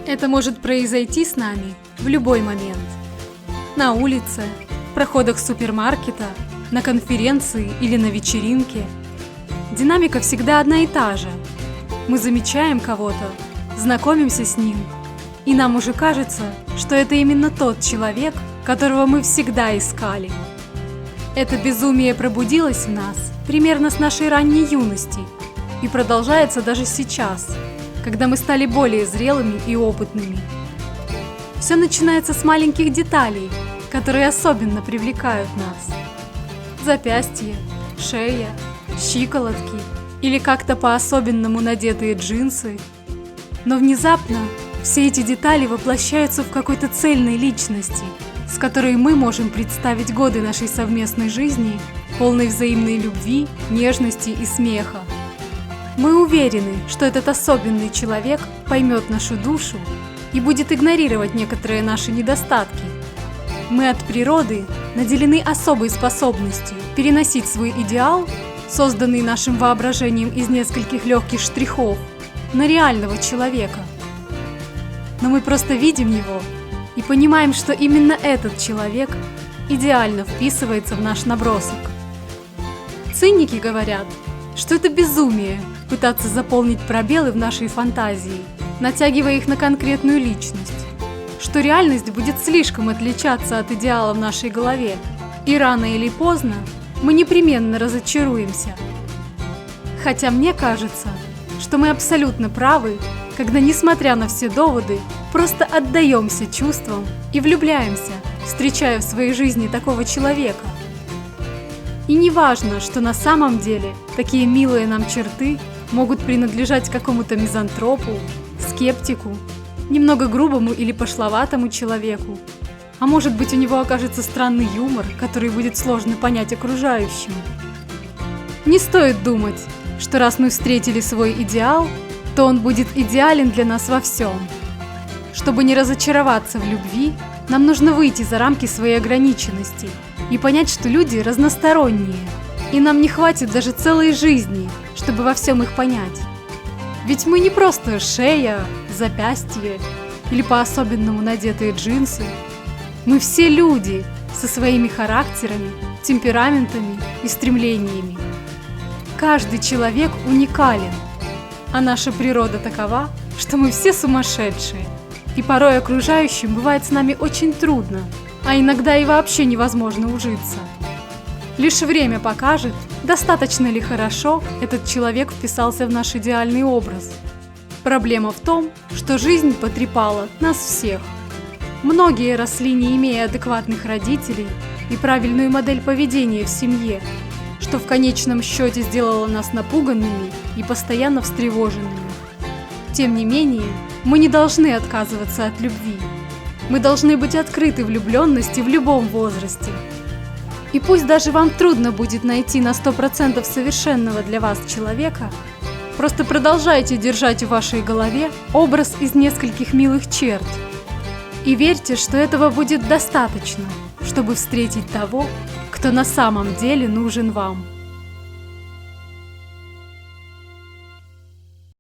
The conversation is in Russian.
Это может произойти с нами в любой момент. На улице, в проходах супермаркета, на конференции или на вечеринке. Динамика всегда одна и та же. Мы замечаем кого-то, знакомимся с ним, и нам уже кажется, что это именно тот человек, которого мы всегда искали. Это безумие пробудилось в нас примерно с нашей ранней юности и продолжается даже сейчас, когда мы стали более зрелыми и опытными. Все начинается с маленьких деталей, которые особенно привлекают нас. Запястье, шея, щиколотки или как-то по-особенному надетые джинсы. Но внезапно все эти детали воплощаются в какой-то цельной личности, с которой мы можем представить годы нашей совместной жизни, полной взаимной любви, нежности и смеха. Мы уверены, что этот особенный человек поймет нашу душу и будет игнорировать некоторые наши недостатки. Мы от природы наделены особой способностью переносить свой идеал, созданный нашим воображением из нескольких легких штрихов, на реального человека. Но мы просто видим его и понимаем, что именно этот человек идеально вписывается в наш набросок. Циники говорят, что это безумие пытаться заполнить пробелы в нашей фантазии, натягивая их на конкретную личность, что реальность будет слишком отличаться от идеала в нашей голове, и рано или поздно мы непременно разочаруемся. Хотя мне кажется, что мы абсолютно правы, когда, несмотря на все доводы, просто отдаемся чувствам и влюбляемся, встречая в своей жизни такого человека. И не важно, что на самом деле такие милые нам черты могут принадлежать какому-то мизантропу, скептику, немного грубому или пошловатому человеку, а может быть, у него окажется странный юмор, который будет сложно понять окружающим. Не стоит думать, что раз мы встретили свой идеал, то он будет идеален для нас во всем. Чтобы не разочароваться в любви, нам нужно выйти за рамки своей ограниченности и понять, что люди разносторонние, и нам не хватит даже целой жизни, чтобы во всем их понять. Ведь мы не просто шея, запястье или по-особенному надетые джинсы. Мы все люди со своими характерами, темпераментами и стремлениями. Каждый человек уникален, а наша природа такова, что мы все сумасшедшие, и порой окружающим бывает с нами очень трудно, а иногда и вообще невозможно ужиться. Лишь время покажет, достаточно ли хорошо этот человек вписался в наш идеальный образ. Проблема в том, что жизнь потрепала нас всех. Многие росли, не имея адекватных родителей и правильную модель поведения в семье, что в конечном счете сделало нас напуганными и постоянно встревоженными. Тем не менее, мы не должны отказываться от любви. Мы должны быть открыты влюбленности в любом возрасте. И пусть даже вам трудно будет найти на 100% совершенного для вас человека, просто продолжайте держать в вашей голове образ из нескольких милых черт. И верьте, что этого будет достаточно, чтобы встретить того, кто на самом деле нужен вам.